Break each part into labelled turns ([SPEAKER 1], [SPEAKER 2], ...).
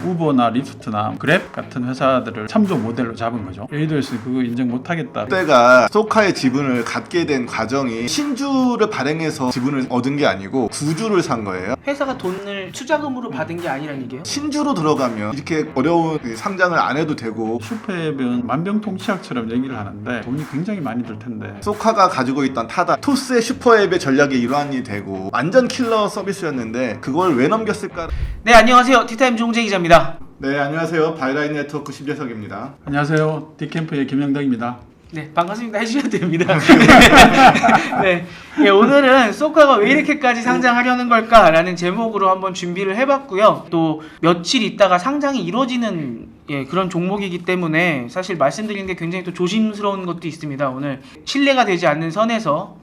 [SPEAKER 1] 우버나 리프트나 그랩 같은 회사들을 참조 모델로 잡은 거죠. AWS 그거 인정 못하겠다.
[SPEAKER 2] 그때가 소카의 지분을 갖게 된 과정이 신주를 발행해서 지분을 얻은 게 아니고 구주를 산 거예요.
[SPEAKER 3] 회사가 돈을 투자금으로 받은 게 아니란 얘기예요?
[SPEAKER 2] 신주로 들어가면 이렇게 어려운 상장을 안 해도 되고,
[SPEAKER 1] 슈퍼앱은 만병통치약처럼 얘기를 하는데 돈이 굉장히 많이 들 텐데
[SPEAKER 2] 소카가 가지고 있던 타다 토스의 슈퍼앱의 전략의 일환이 되고 완전 킬러 서비스였는데 그걸 왜 넘겼을까?
[SPEAKER 3] 네, 안녕하세요. 티타임 종재 기자입니다.
[SPEAKER 2] 네, 안녕하세요. 바이라인 네트워크 심재석입니다.
[SPEAKER 1] 안녕하세요. 디캠프의 김영덕입니다.
[SPEAKER 3] 네, 반갑습니다. 해주셔도 됩니다. 네, 예, 오늘은 소카가 왜 이렇게까지 상장하려는 걸까라는 제목으로 한번 준비를 해봤고요. 또 며칠 있다가 상장이 이루어지는 그런 종목이기 때문에 사실 말씀드리는 게 굉장히 또 조심스러운 것도 있습니다. 오늘 신뢰가 되지 않는 선에서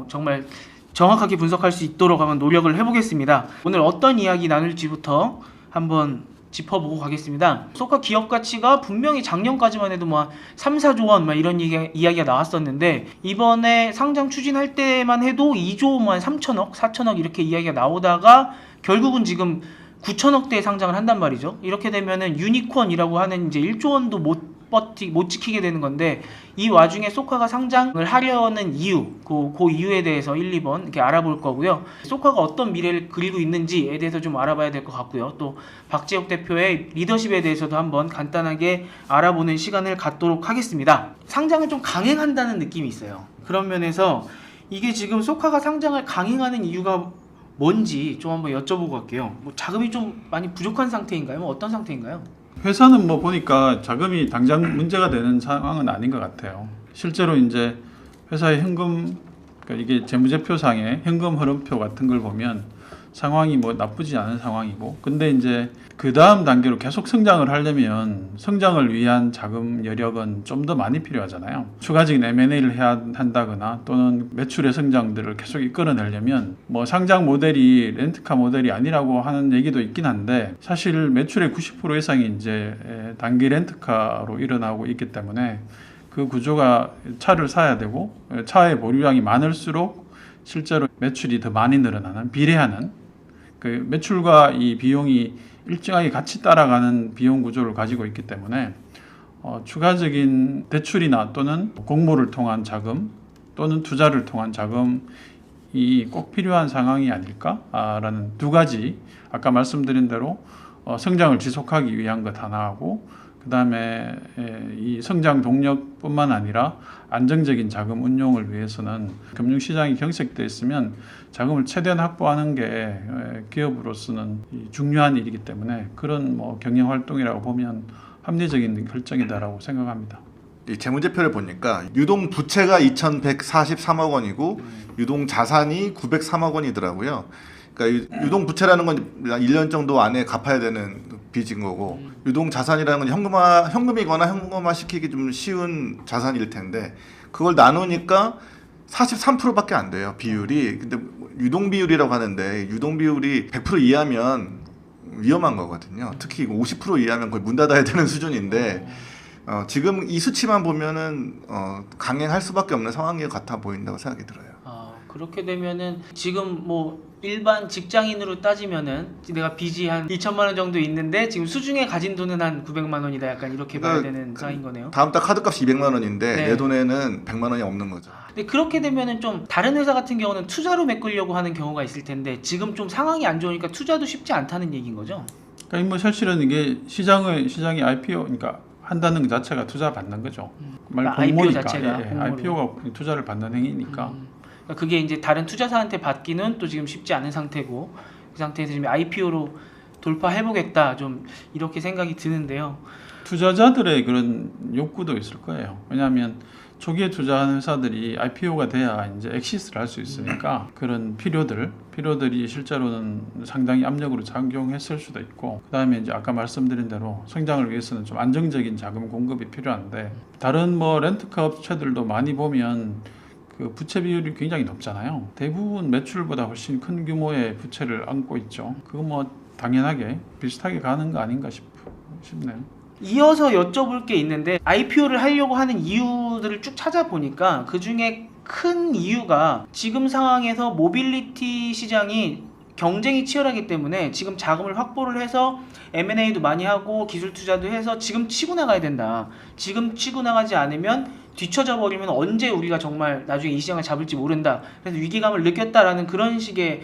[SPEAKER 3] 정말 정확하게 분석할 수 있도록 한번 노력을 해보겠습니다. 오늘 어떤 이야기 나눌지부터 한번 짚어보고 가겠습니다. 소카 기업 가치가 분명히 작년까지만 해도 뭐 3, 4조 원 막 이런 이야기가 나왔었는데 이번에 상장 추진할 때만 해도 2조 뭐 3천억, 4천억 이렇게 이야기가 나오다가 결국은 지금 9천억대에 상장을 한단 말이죠. 이렇게 되면은 유니콘이라고 하는 이제 1조 원도 못 지키게 되는 건데 이 와중에 소카가 상장을 하려는 이유, 그 이유에 대해서 1, 2번 이렇게 알아볼 거고요. 소카가 어떤 미래를 그리고 있는지에 대해서 좀 알아봐야 될 것 같고요. 또 박재욱 대표의 리더십에 대해서도 한번 간단하게 알아보는 시간을 갖도록 하겠습니다. 상장을 좀 강행한다는 느낌이 있어요. 그런 면에서 이게 지금 소카가 상장을 강행하는 이유가 뭔지 좀 한번 여쭤보고 갈게요. 뭐 자금이 좀 많이 부족한 상태인가요? 뭐 어떤 상태인가요?
[SPEAKER 1] 회사는 뭐 보니까 자금이 당장 문제가 되는 상황은 아닌 것 같아요. 실제로 이제 회사의 현금, 그러니까 이게 재무제표상의 현금 흐름표 같은 걸 보면 상황이 뭐 나쁘지 않은 상황이고, 근데 이제 그 다음 단계로 계속 성장을 하려면 성장을 위한 자금 여력은 좀 더 많이 필요하잖아요. 추가적인 M&A를 해야 한다거나 또는 매출의 성장들을 계속 이끌어내려면 뭐 상장 모델이 렌트카 모델이 아니라고 하는 얘기도 있긴 한데 사실 매출의 90% 이상이 이제 단기 렌트카로 일어나고 있기 때문에 그 구조가 차를 사야 되고 차의 보유량이 많을수록 실제로 매출이 더 많이 늘어나는 비례하는 그 매출과 이 비용이 일정하게 같이 따라가는 비용 구조를 가지고 있기 때문에 추가적인 대출이나 또는 공모를 통한 자금 또는 투자를 통한 자금이 꼭 필요한 상황이 아닐까라는 두 가지, 아까 말씀드린 대로 성장을 지속하기 위한 것 하나하고 그 다음에 이 성장 동력뿐만 아니라 안정적인 자금 운용을 위해서는 금융시장이 경색되어 있으면 자금을 최대한 확보하는 게 기업으로서는 중요한 일이기 때문에 그런 뭐 경영활동이라고 보면 합리적인 결정이다라고 생각합니다.
[SPEAKER 2] 이 재무제표를 보니까 유동 부채가 2,143억 원이고 유동 자산이 903억 원이더라고요. 그러니까 유동 부채라는 건 1년 정도 안에 갚아야 되는 빚인 거고 유동 자산이라는 건 현금이거나 현금화 시키기 좀 쉬운 자산일 텐데 그걸 나누니까 43%밖에 안 돼요, 비율이. 근데 유동 비율이라고 하는데 유동 비율이 100% 이하면 위험한 거거든요. 특히 50% 이하면 거의 문 닫아야 되는 수준인데 지금 이 수치만 보면은 강행할 수밖에 없는 상황이 같아 보인다고 생각이 들어요.
[SPEAKER 3] 그렇게 되면은 지금 뭐 일반 직장인으로 따지면은 내가 빚이 한 2천만 원 정도 있는데 지금 수중에 가진 돈은 한 900만 원이다, 약간 이렇게 봐야 되는 상황인 거네요.
[SPEAKER 2] 다음 달 카드값이 200만 원인데
[SPEAKER 3] 네.
[SPEAKER 2] 내 돈에는 100만 원이 없는 거죠.
[SPEAKER 3] 근데 그렇게 되면은 좀 다른 회사 같은 경우는 투자로 메꾸려고 하는 경우가 있을 텐데 지금 좀 상황이 안 좋으니까 투자도 쉽지 않다는 얘기인 거죠?
[SPEAKER 1] 그러니까 뭐 사실은 이게 시장이 IPO, 그러니까 한다는 것 자체가 투자 받는 거죠.
[SPEAKER 3] 그러니까 IPO 자체가
[SPEAKER 1] IPO가 투자를 받는 행위니까.
[SPEAKER 3] 그러니까 그게 이제 다른 투자사한테 받기는 또 지금 쉽지 않은 상태고 그 상태에서 지금 IPO로 돌파해보겠다, 좀 이렇게 생각이 드는데요.
[SPEAKER 1] 투자자들의 그런 욕구도 있을 거예요. 왜냐하면 초기에 투자하는 회사들이 IPO가 돼야 이제 엑시스를 할 수 있으니까 그런 필요들이 실제로는 상당히 압력으로 작용했을 수도 있고, 그 다음에 이제 아까 말씀드린 대로 성장을 위해서는 좀 안정적인 자금 공급이 필요한데 다른 뭐 렌트카 업체들도 많이 보면 그 부채 비율이 굉장히 높잖아요. 대부분 매출보다 훨씬 큰 규모의 부채를 안고 있죠. 그거 뭐 당연하게 비슷하게 가는 거 아닌가 싶네요.
[SPEAKER 3] 이어서 여쭤볼 게 있는데 IPO를 하려고 하는 이유들을 쭉 찾아보니까 그 중에 큰 이유가 지금 상황에서 모빌리티 시장이 경쟁이 치열하기 때문에 지금 자금을 확보를 해서 M&A도 많이 하고 기술 투자도 해서 지금 치고 나가야 된다. 지금 치고 나가지 않으면 뒤처져 버리면 언제 우리가 정말 나중에 이 시장을 잡을지 모른다. 그래서 위기감을 느꼈다라는 그런 식의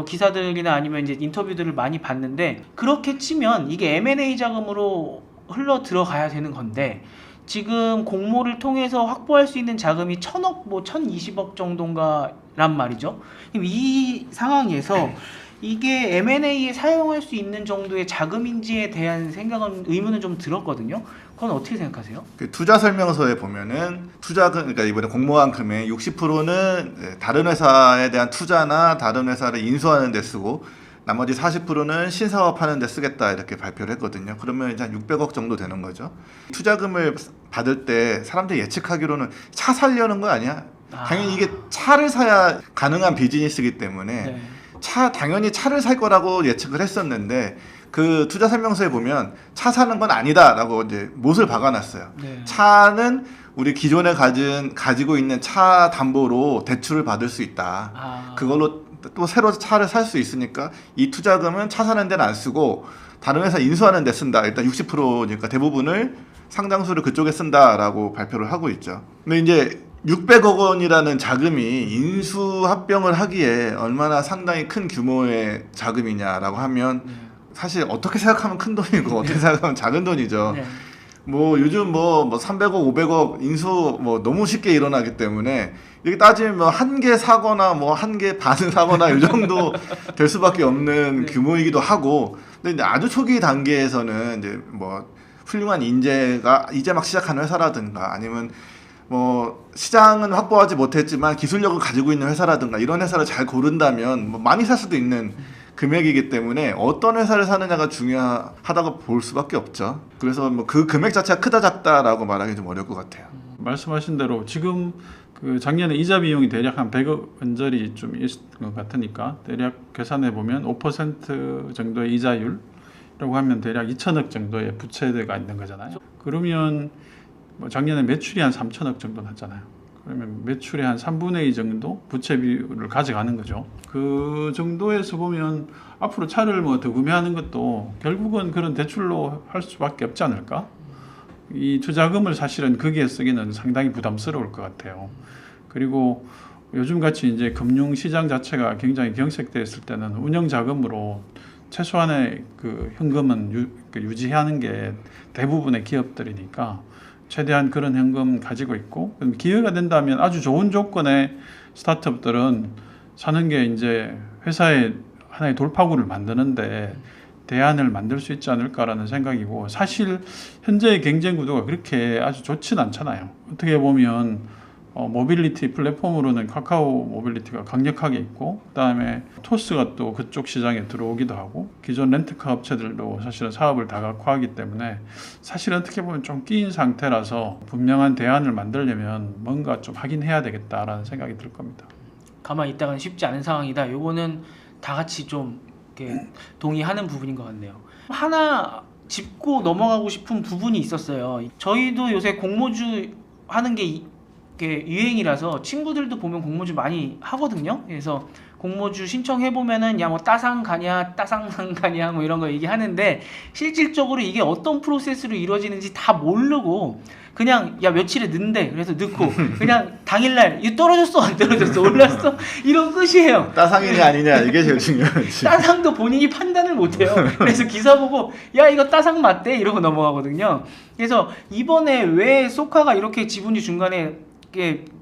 [SPEAKER 3] 기사들이나 아니면 이제 인터뷰들을 많이 봤는데, 그렇게 치면 이게 M&A 자금으로 흘러 들어가야 되는 건데 지금 공모를 통해서 확보할 수 있는 자금이 1000억, 뭐 1020억 정도인가란 말이죠. 그럼 이 상황에서 이게 M&A에 사용할 수 있는 정도의 자금인지에 대한 생각은 의문은 좀 들었거든요. 그건 어떻게 생각하세요?
[SPEAKER 2] 그 투자 설명서에 보면은 투자금, 그러니까 이번에 공모한 금액 60%는 다른 회사에 대한 투자나 다른 회사를 인수하는 데 쓰고 나머지 40%는 신사업하는 데 쓰겠다 이렇게 발표를 했거든요. 그러면 이제 한 600억 정도 되는 거죠. 투자금을 받을 때 사람들이 예측하기로는 차 살려는 거 아니야? 당연히 이게 차를 사야 가능한 비즈니스이기 때문에
[SPEAKER 3] 네.
[SPEAKER 2] 당연히 차를 살 거라고 예측을 했었는데 그 투자 설명서에 보면 차 사는 건 아니다라고 이제 못을 박아놨어요.
[SPEAKER 3] 네.
[SPEAKER 2] 차는 우리 기존에 가지고 있는 차 담보로 대출을 받을 수 있다. 그걸로 또 새로 차를 살 수 있으니까 이 투자금은 차 사는 데는 안 쓰고 다른 회사 인수하는 데 쓴다. 일단 60%니까 대부분을 상당수를 그쪽에 쓴다라고 발표를 하고 있죠. 근데 이제 600억 원이라는 자금이 인수합병을 하기에 얼마나 상당히 큰 규모의 자금이냐라고 하면 사실 어떻게 생각하면 큰 돈이고 어떻게 생각하면 작은 돈이죠.
[SPEAKER 3] 네.
[SPEAKER 2] 뭐 요즘 뭐 300억, 500억 인수 뭐 너무 쉽게 일어나기 때문에 이렇게 따지면 뭐 한 개 사거나 뭐 한 개 반을 사거나 이 정도 될 수밖에 없는
[SPEAKER 3] 네.
[SPEAKER 2] 규모이기도 하고, 근데 이제 아주 초기 단계에서는 이제 뭐 훌륭한 인재가 이제 막 시작하는 회사라든가 아니면 뭐 시장은 확보하지 못했지만 기술력을 가지고 있는 회사라든가 이런 회사를 잘 고른다면 뭐 많이 살 수도 있는 금액이기 때문에 어떤 회사를 사느냐가 중요하다고 볼 수밖에 없죠. 그래서 뭐 그 금액 자체가 크다 작다라고 말하기 좀 어려울 것 같아요.
[SPEAKER 1] 말씀하신 대로 지금 그 작년에 이자 비용이 대략 한 100억 언저리 좀 있을 것 같으니까 대략 계산해 보면 5% 정도의 이자율이라고 하면 대략 2천억 정도의 부채가 있는 거잖아요. 그러면 뭐 작년에 매출이 한 3천억 정도 났잖아요. 그러면 매출의 한 3분의 2 정도 부채 비율을 가져가는 거죠. 그 정도에서 보면 앞으로 차를 뭐 더 구매하는 것도 결국은 그런 대출로 할 수밖에 없지 않을까? 이 투자금을 사실은 거기에 쓰기는 상당히 부담스러울 것 같아요. 그리고 요즘 같이 이제 금융 시장 자체가 굉장히 경색되어 있을 때는 운영 자금으로 최소한의 그 현금은 유지하는 게 대부분의 기업들이니까 최대한 그런 현금 가지고 있고, 기회가 된다면 아주 좋은 조건의 스타트업들은 사는 게 이제 회사의 하나의 돌파구를 만드는데 대안을 만들 수 있지 않을까라는 생각이고, 사실 현재의 경쟁 구도가 그렇게 아주 좋진 않잖아요. 어떻게 보면 모빌리티 플랫폼으로는 카카오 모빌리티가 강력하게 있고, 그다음에 토스가 또 그쪽 시장에 들어오기도 하고, 기존 렌트카 업체들도 사실은 사업을 다각화하기 때문에 사실 어떻게 보면 좀 끼인 상태라서 분명한 대안을 만들려면 뭔가 좀 하긴 해야 되겠다라는 생각이 들 겁니다.
[SPEAKER 3] 가만히 있다가는 쉽지 않은 상황이다. 요거는 다 같이 좀 이렇게 동의하는 부분인 것 같네요. 하나 짚고 넘어가고 싶은 부분이 있었어요. 저희도 요새 공모주 하는 게 유행이라서 친구들도 보면 공모주 많이 하거든요. 그래서 공모주 신청해 보면은 야 뭐 따상 가냐 따상상 가냐 뭐 이런 거 얘기하는데, 실질적으로 이게 어떤 프로세스로 이루어지는지 다 모르고 그냥 야 며칠에 넣는데 그래서 넣고 그냥 당일날 이거 떨어졌어 안 떨어졌어 올랐어 이런 끝이에요.
[SPEAKER 2] 따상이냐 아니냐 이게 제일 중요하지.
[SPEAKER 3] 따상도 본인이 판단을 못해요. 그래서 기사 보고 야 이거 따상 맞대 이러고 넘어가거든요. 그래서 이번에 왜 소카가 이렇게 지분이 중간에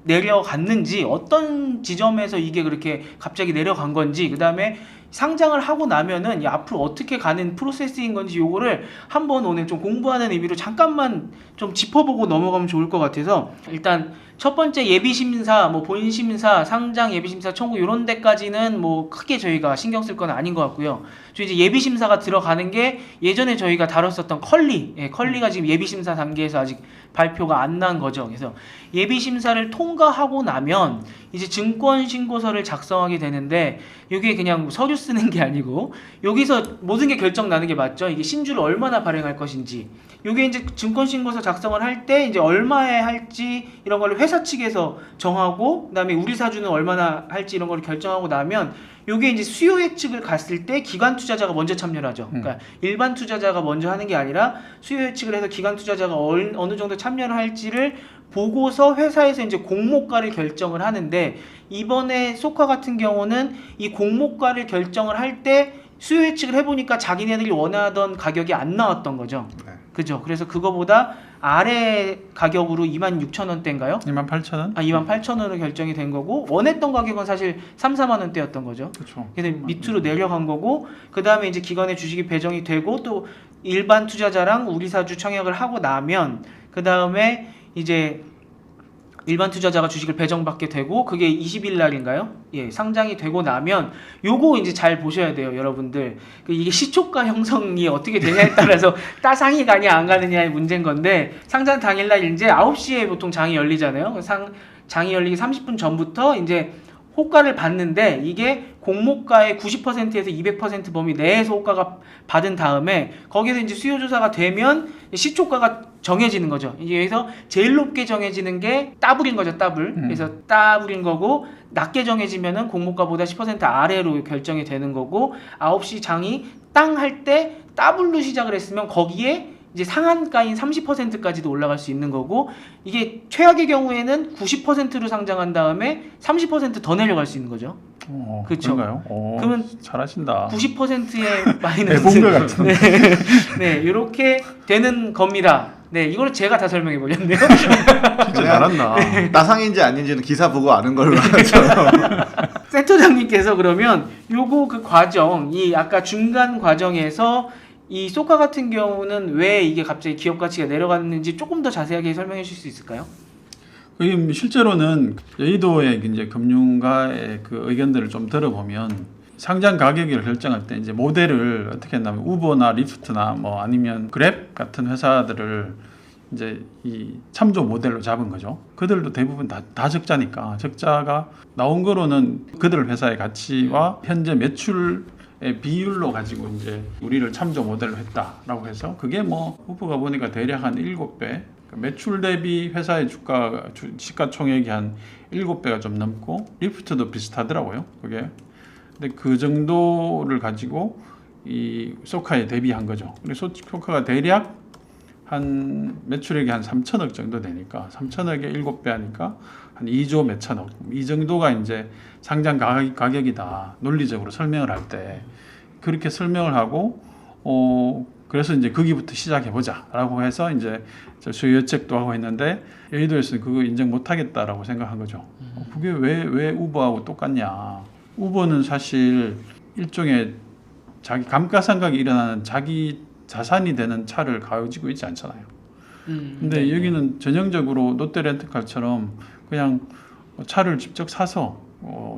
[SPEAKER 3] 내려갔는지, 어떤 지점에서 이게 그렇게 갑자기 내려간 건지, 그 다음에 상장을 하고 나면은 앞으로 어떻게 가는 프로세스인 건지 요거를 한번 오늘 좀 공부하는 의미로 잠깐만 좀 짚어보고 넘어가면 좋을 것 같아서, 일단 첫 번째 예비심사, 뭐 본심사, 상장 예비심사 청구 이런 데까지는 뭐 크게 저희가 신경 쓸 건 아닌 것 같고요. 저 이제 예비심사가 들어가는 게 예전에 저희가 다뤘었던 컬리가 지금 예비심사 단계에서 아직 발표가 안 난 거죠. 그래서 예비심사를 통과하고 나면 이제 증권신고서를 작성하게 되는데, 이게 그냥 서류 쓰는 게 아니고 여기서 모든 게 결정 나는 게 맞죠. 이게 신주를 얼마나 발행할 것인지, 이게 이제 증권신고서 작성을 할 때 이제 얼마에 할지 이런 걸 회사 측에서 정하고, 그다음에 우리 사주는 얼마나 할지 이런 걸 결정하고 나면 요게 이제 수요 예측을 갔을 때 기관 투자자가 먼저 참여를 하죠. 그러니까 일반 투자자가 먼저 하는 게 아니라 수요 예측을 해서 기관 투자자가 어느 정도 참여를 할지를 보고서 회사에서 이제 공모가를 결정을 하는데, 이번에 소카 같은 경우는 이 공모가를 결정을 할 때 수요 예측을 해보니까 자기네들이 원하던 가격이 안 나왔던 거죠.
[SPEAKER 2] 네.
[SPEAKER 3] 그죠? 그래서 그거보다 아래 가격으로 26,000원대인가요?
[SPEAKER 1] 28,000원?
[SPEAKER 3] 28,000원으로 결정이 된 거고, 원했던 가격은 사실 3, 4만 원대였던 거죠.
[SPEAKER 1] 그렇죠.
[SPEAKER 3] 근데 밑으로 내려간 거고, 그 다음에 이제 기관의 주식이 배정이 되고, 또 일반 투자자랑 우리사주 청약을 하고 나면, 그 다음에 이제 일반 투자자가 주식을 배정받게 되고, 그게 20일 날인가요? 예, 상장이 되고 나면 요거 이제 잘 보셔야 돼요, 여러분들. 이게 시초가 형성이 어떻게 되냐에 따라서 따상이 가냐 안 가느냐의 문제인 건데, 상장 당일 날 이제 9시에 보통 장이 열리잖아요. 장이 열리기 30분 전부터 이제 호가를 받는데, 이게 공모가의 90%에서 200% 범위 내에서 호가가 받은 다음에 거기에서 이제 수요 조사가 되면 시초가가 정해지는 거죠. 이제 여기서 제일 높게 정해지는 게 따블인 거죠, 따블. 그래서 따블인 거고, 낮게 정해지면은 공모가보다 10% 아래로 결정이 되는 거고, 9시 장이 땅 할 때 따블로 시작을 했으면 거기에 이제 상한가인 30%까지도 올라갈 수 있는 거고, 이게 최악의 경우에는 90%로 상장한 다음에 30% 더 내려갈 수 있는 거죠. 그렇죠.
[SPEAKER 1] 그런가요?
[SPEAKER 3] 그러면
[SPEAKER 1] 잘하신다.
[SPEAKER 3] 90%의 마이너스.
[SPEAKER 1] 해본 것 같은데.
[SPEAKER 3] 네, 이렇게 되는 겁니다. 네, 이걸 제가 다 설명해 보렸네요.
[SPEAKER 1] 진짜 잘한다.
[SPEAKER 2] 따상인지 아닌지는 기사 보고 아는 걸로 알죠.
[SPEAKER 3] 센터장님께서 그러면 요거 그 과정, 이 아까 중간 과정에서 이 소카 같은 경우는 왜 이게 갑자기 기업 가치가 내려갔는지 조금 더 자세하게 설명해 주실 수 있을까요?
[SPEAKER 1] 실제로는 여의도의 이제 금융가의 그 의견들을 좀 들어보면, 상장 가격을 결정할 때 이제 모델을 어떻게 했냐면 우버나 리프트나 뭐 아니면 그랩 같은 회사들을 이제 이 참조 모델로 잡은 거죠. 그들도 대부분 다 적자니까, 적자가 나온 거로는 그들 회사의 가치와 현재 매출의 비율로 가지고 이제 우리를 참조 모델로 했다라고 해서, 그게 뭐 우버가 보니까 대략 한 7배, 매출 대비 회사의 시가총액이 한 7배가 좀 넘고, 리프트도 비슷하더라고요, 그게. 근데 그 정도를 가지고 이 소카에 대비한 거죠. 그래서 소카가 대략 한 매출액이 한 3천억 정도 되니까, 3천억에 7배 하니까 한 2조 몇천억, 이 정도가 이제 상장 가격이다, 논리적으로 설명을 할 때 그렇게 설명을 하고, 그래서 이제 거기부터 시작해보자라고 해서 이제 수요 예측도 하고 했는데, 여의도에서는 그거 인정 못하겠다라고 생각한 거죠. 그게 왜 우버하고 똑같냐? 우버는 사실 일종의 자기 감가상각이 일어나는 자기 자산이 되는 차를 가지고 있지 않잖아요. 근데 여기는 전형적으로 롯데렌트카처럼 그냥 차를 직접 사서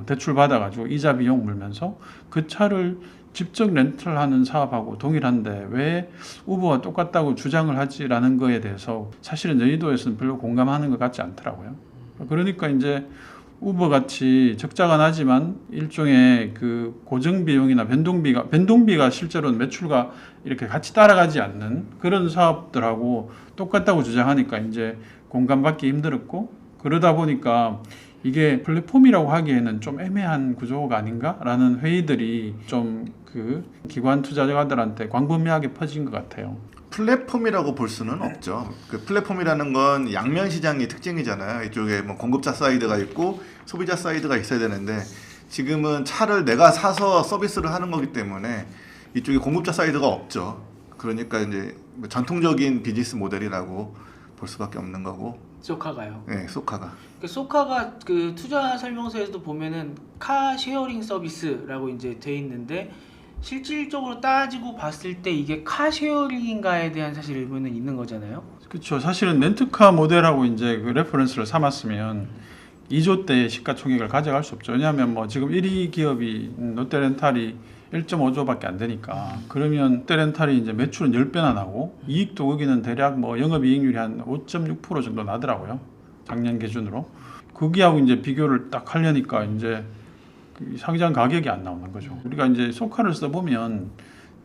[SPEAKER 1] 대출 받아가지고 이자 비용 물면서 그 차를 직접 렌트를 하는 사업하고 동일한데 왜 우버와 똑같다고 주장을 하지라는 거에 대해서 사실은 여의도에서는 별로 공감하는 것 같지 않더라고요. 그러니까 이제 우버 같이 적자가 나지만 일종의 그 고정 비용이나 변동비가 실제로는 매출과 이렇게 같이 따라가지 않는 그런 사업들하고 똑같다고 주장하니까 이제 공감받기 힘들었고, 그러다 보니까 이게 플랫폼이라고 하기에는 좀 애매한 구조가 아닌가라는 회의들이 좀 그 기관 투자자들한테 광범위하게 퍼진 것 같아요.
[SPEAKER 2] 플랫폼이라고 볼 수는 없죠. 그 플랫폼이라는 건 양면 시장의 특징이잖아요. 이쪽에 뭐 공급자 사이드가 있고 소비자 사이드가 있어야 되는데, 지금은 차를 내가 사서 서비스를 하는 거기 때문에 이쪽에 공급자 사이드가 없죠. 그러니까 이제 전통적인 비즈니스 모델이라고 볼 수밖에 없는 거고.
[SPEAKER 3] 소카가요.
[SPEAKER 2] 네, 소카가.
[SPEAKER 3] 소카가 그 투자 설명서에서도 보면은 카 쉐어링 서비스라고 이제 돼 있는데, 실질적으로 따지고 봤을 때 이게 카 쉐어링인가에 대한 사실 의문은 있는 거잖아요.
[SPEAKER 1] 그렇죠. 사실은 렌트카 모델하고 이제 그 레퍼런스를 삼았으면 2조 대의 시가총액을 가져갈 수 없죠. 왜냐하면 뭐 지금 1위 기업이 롯데렌탈이 1.5조밖에 안 되니까, 그러면 롯데렌탈이 이제 매출은 10배나 나고 이익도 거기는 대략 뭐 영업이익률이 한 5.6% 정도 나더라고요, 작년 기준으로. 거기하고 이제 비교를 딱 하려니까 이제 그 상장 가격이 안 나오는 거죠. 우리가 이제 소카를 써보면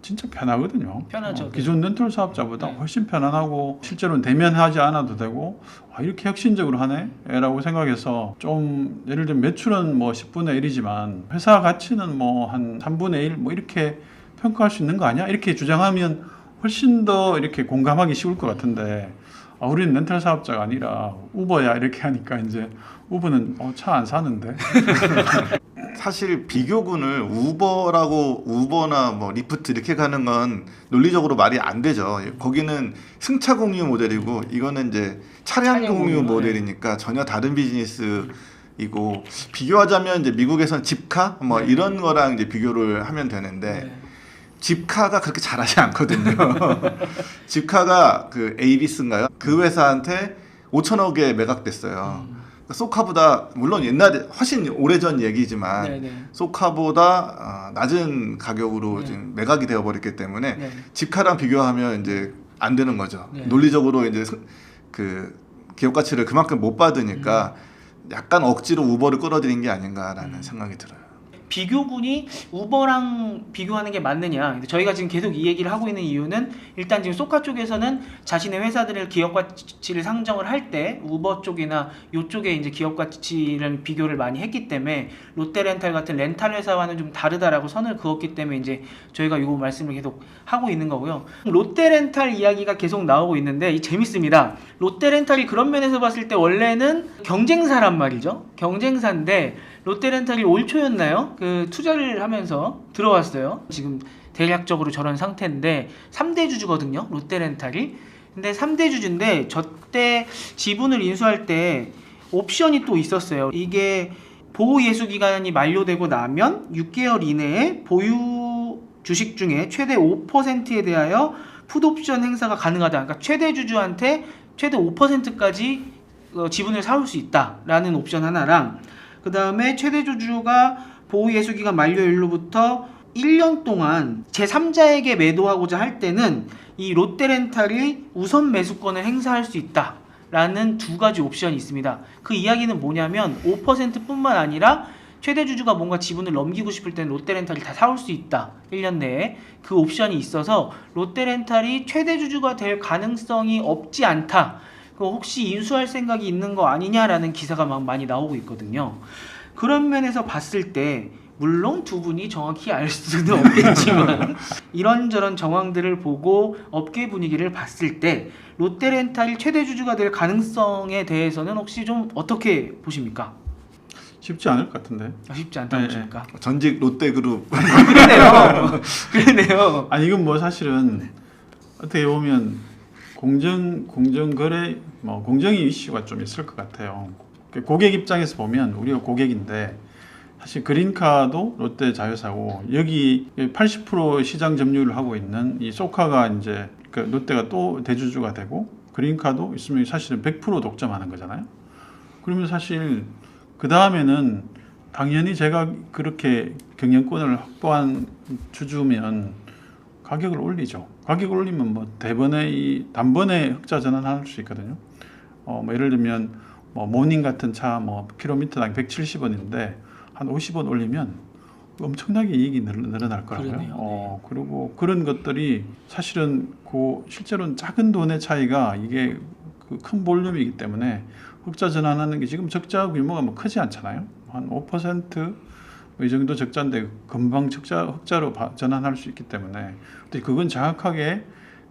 [SPEAKER 1] 진짜 편하거든요.
[SPEAKER 3] 편하죠.
[SPEAKER 1] 기존 렌털 사업자보다
[SPEAKER 3] 네.
[SPEAKER 1] 훨씬 편안하고 실제로는 대면하지 않아도 되고 이렇게 혁신적으로 하네라고 생각해서 좀 예를 들면 매출은 뭐 10분의 1이지만 회사 가치는 뭐 한 3분의 1 뭐 이렇게 평가할 수 있는 거 아니야? 이렇게 주장하면 훨씬 더 이렇게 공감하기 쉬울 것 같은데 우리는 렌털 사업자가 아니라 우버야 이렇게 하니까 이제 우버는 차 안 사는데
[SPEAKER 2] 사실 비교군을 우버나 뭐 리프트 이렇게 가는 건 논리적으로 말이 안 되죠. 거기는 승차 공유 모델이고 이거는 이제 차량 공유
[SPEAKER 3] 공유,
[SPEAKER 2] 모델이니까 전혀 다른 비즈니스이고 비교하자면 이제 미국에서는 집카 뭐
[SPEAKER 3] 네.
[SPEAKER 2] 이런 거랑 이제 비교를 하면 되는데
[SPEAKER 3] 네.
[SPEAKER 2] 집카가 그렇게 잘하지 않거든요. 집카가 그 에이비스인가요? 그 회사한테 5천억에 매각됐어요. 소카보다 물론 옛날에 훨씬 오래전 얘기지만
[SPEAKER 3] 네네.
[SPEAKER 2] 소카보다 낮은 가격으로
[SPEAKER 3] 네.
[SPEAKER 2] 지금 매각이 되어버렸기 때문에
[SPEAKER 3] 네.
[SPEAKER 2] 집카랑 비교하면 이제 안 되는 거죠.
[SPEAKER 3] 네.
[SPEAKER 2] 논리적으로 이제 그 기업 가치를 그만큼 못 받으니까 약간 억지로 우버를 끌어들인 게 아닌가라는 생각이 들어요.
[SPEAKER 3] 비교군이 우버랑 비교하는 게 맞느냐. 근데 저희가 지금 계속 이 얘기를 하고 있는 이유는 일단 지금 소카 쪽에서는 자신의 회사들을 기업 가치를 상정을 할 때 우버 쪽이나 이쪽에 이제 기업 가치를 비교를 많이 했기 때문에 롯데렌탈 같은 렌탈 회사와는 좀 다르다라고 선을 그었기 때문에 이제 저희가 이 말씀을 계속 하고 있는 거고요. 롯데렌탈 이야기가 계속 나오고 있는데 재밌습니다. 롯데렌탈이 그런 면에서 봤을 때 원래는 경쟁사란 말이죠. 경쟁사인데 롯데렌탈이 올 초였나요? 그 투자를 하면서 들어왔어요. 지금 대략적으로 저런 상태인데 3대 주주거든요. 롯데렌탈이. 근데 3대 주주인데 저때 지분을 인수할 때 옵션이 또 있었어요. 이게 보호 예수 기간이 만료되고 나면 6개월 이내에 보유 주식 중에 최대 5%에 대하여 풋옵션 행사가 가능하다. 그러니까 최대 주주한테 최대 5%까지 지분을 사올 수 있다라는 옵션 하나랑 그 다음에 최대 주주가 보호 예수 기간 만료일로부터 1년 동안 제3자에게 매도하고자 할 때는 이 롯데렌탈이 우선 매수권을 행사할 수 있다라는 두 가지 옵션이 있습니다. 그 이야기는 뭐냐면 5%뿐만 아니라 최대 주주가 뭔가 지분을 넘기고 싶을 때는 롯데렌탈이 다 사올 수 있다. 1년 내에. 그 옵션이 있어서 롯데렌탈이 최대 주주가 될 가능성이 없지 않다. 혹시 인수할 생각이 있는 거 아니냐라는 기사가 막 많이 나오고 있거든요. 그런 면에서 봤을 때 물론 두 분이 정확히 알 수는 없겠지만 이런저런 정황들을 보고 업계 분위기를 봤을 때 롯데렌탈이 최대 주주가 될 가능성에 대해서는 혹시 좀 어떻게 보십니까?
[SPEAKER 1] 쉽지 않을 것 같은데.
[SPEAKER 3] 쉽지 않다고
[SPEAKER 1] 네,
[SPEAKER 3] 보십니까?
[SPEAKER 2] 전직 롯데그룹
[SPEAKER 3] 그러네요. 그러네요.
[SPEAKER 1] 이건 뭐 사실은 어떻게 보면 공정거래 공정위 이슈가 좀 있을 것 같아요. 고객 입장에서 보면 우리가 고객인데 사실 그린카도 롯데 자회사고 여기 80% 시장 점유율을 하고 있는 이 소카가 이제 롯데가 또 대주주가 되고 그린카도 있으면 사실은 100% 독점하는 거잖아요. 그러면 사실 그 다음에는 당연히 제가 그렇게 경영권을 확보한 주주면 가격을 올리죠. 가격을 올리면 뭐 단번에 흑자 전환할 수 있거든요. 뭐 예를 들면 모닝 같은 차 킬로미터당 170원인데 한 50원 올리면 엄청나게 이익이 늘어날 거라고요.
[SPEAKER 3] 그러네요.
[SPEAKER 1] 그리고 그런 것들이 사실은 실제로는 작은 돈의 차이가 이게 큰 볼륨이기 때문에 흑자 전환하는 게 지금 적자 규모가 크지 않잖아요. 한 5% 이 정도 적자인데 금방 흑자로 전환할 수 있기 때문에 그건 정확하게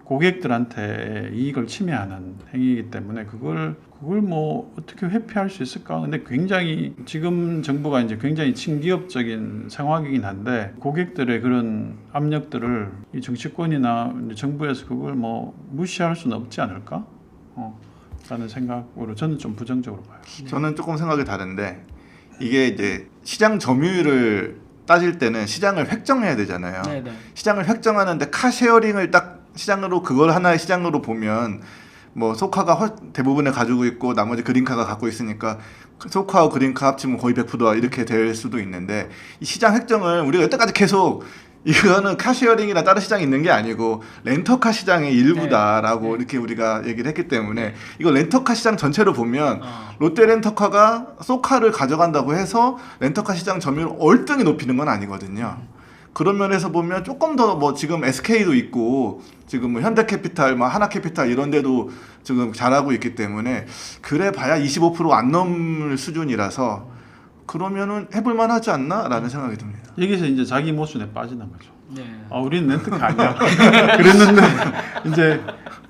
[SPEAKER 1] 고객들한테 이익을 침해하는 행위이기 때문에 그걸 뭐 어떻게 회피할 수 있을까? 근데 굉장히 지금 정부가 이제 굉장히 친기업적인 상황이긴 한데 고객들의 그런 압력들을 이 정치권이나 정부에서 그걸 뭐 무시할 수는 없지 않을까? 라는 생각으로 저는 좀 부정적으로 봐요.
[SPEAKER 2] 저는 조금 생각이 다른데 이게 이제 시장 점유율을 따질 때는 시장을 획정해야 되잖아요.
[SPEAKER 3] 네네.
[SPEAKER 2] 시장을 획정하는데 카쉐어링을 딱 시장으로 그걸 하나의 시장으로 보면 뭐 소카가 대부분을 가지고 있고 나머지 그린카가 갖고 있으니까 소카와 그린카 합치면 거의 100%다 이렇게 될 수도 있는데 이 시장 획정을 우리가 여태까지 계속 이거는 카쉐어링이나 다른 시장이 있는 게 아니고 렌터카 시장의 일부다라고 이렇게 우리가 얘기를 했기 때문에 이거 렌터카 시장 전체로 보면 롯데 렌터카가 소카를 가져간다고 해서 렌터카 시장 점유율을 얼등히 높이는 건 아니거든요. 그런 면에서 보면 조금 더 뭐 지금 SK도 있고 지금 뭐 현대캐피탈, 뭐 하나캐피탈 이런 데도 지금 잘하고 있기 때문에 그래 봐야 25%안 넘을 수준이라서 그러면은 해볼만 하지 않나라는 생각이 듭니다.
[SPEAKER 1] 여기서 이제 자기 모순에 빠지는 거죠.
[SPEAKER 3] 네.
[SPEAKER 1] 우리는 렌트카 아니야. 그랬는데 이제